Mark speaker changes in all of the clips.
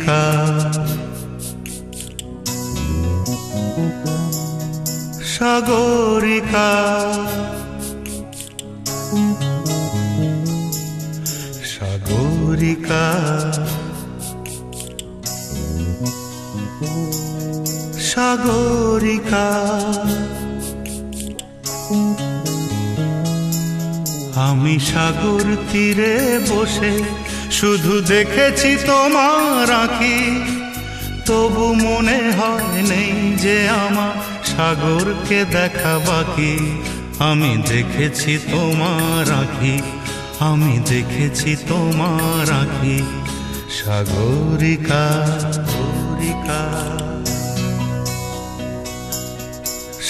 Speaker 1: সাগরিকা সাগরিকা সাগরিকা সাগরিকা আমি সাগর তীরে বসে শুধু দেখেছি তোমার আঁখি, তবু মনে হয় নেই যে আমার সাগরকে দেখা বাকি। আমি দেখেছি তোমার আঁখি, আমি দেখেছি তোমার আঁখি, সাগরিকা সাগরিকা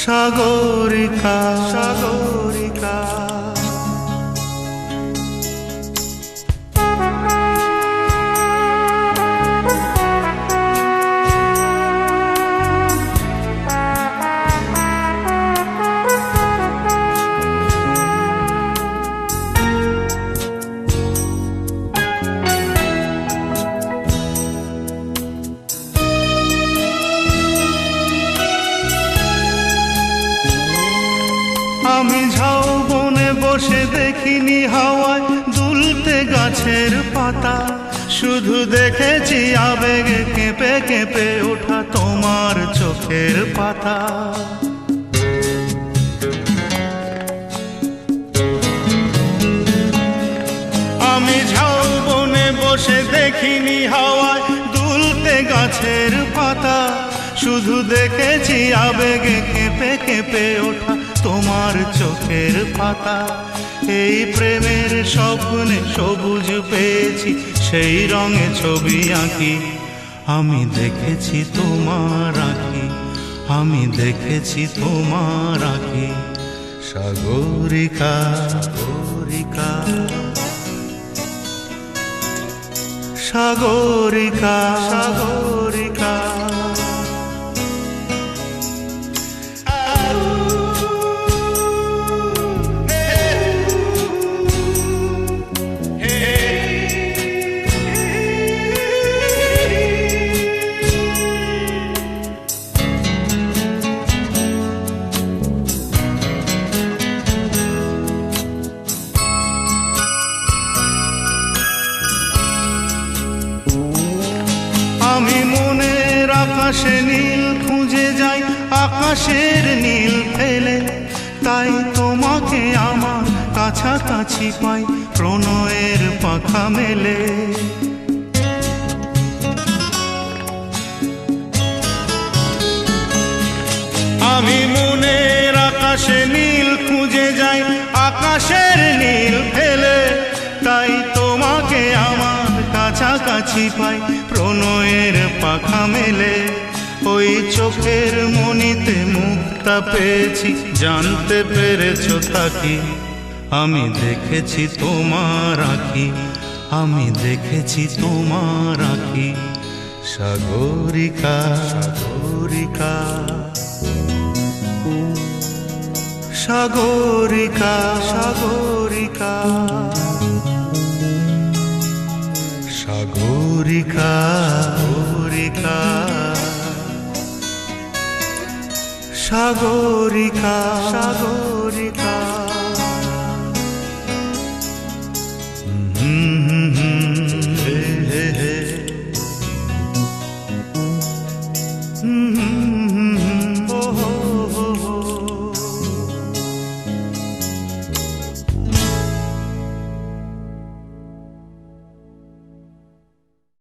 Speaker 1: সাগরিকা সাগরিকা। আমি ঝাউবনে বসে দেখিনি হাওয়ায় দুলতে গাছের পাতা, শুধু দেখেছি আবেগে কেঁপে কেঁপে ওঠা তোমার চোখের পাতা। আমি ঝাউবনে বসে দেখিনি হাওয়ায় দুলতে গাছের পাতা, শুধু দেখেছি আবেগে কেঁপে কেঁপে ওঠা তোমার চোখের পাতা। এই প্রেমের স্বপ্নে সবুজ পেয়েছি, সেই রঙে ছবি আঁকি। আমি দেখেছি তোমার আঁখি, আমি দেখেছি তোমার আঁখি, সাগরিকা সাগরিকা সাগরিকা সাগরিকা। আমি মনের আকাশে নীল খুঁজে যাই, আকাশের নীল ফেলে, তাই তোমাকে আমার কাছাকাছি পাই প্রণয়ের পাখা মেলে। আমি মনের আকাশে নীল খুঁজে যাই, আকাশের নীল ফেলে, তাই তোমাকে আমার কাছাকাছি পাই প্রণয়ের পাখা মেলে। ওই চোখের মনিতে মুক্তা পেয়েছি, জানতে পেরেছো থাকি। আমি দেখেছি তোমার আঁখি, আমি দেখেছি তোমার আঁখি, সাগরিকা সাগরিকা সাগরিকা সাগরিকা সাগরিকা সাগরিকা সাগরিকা সাগরিকা।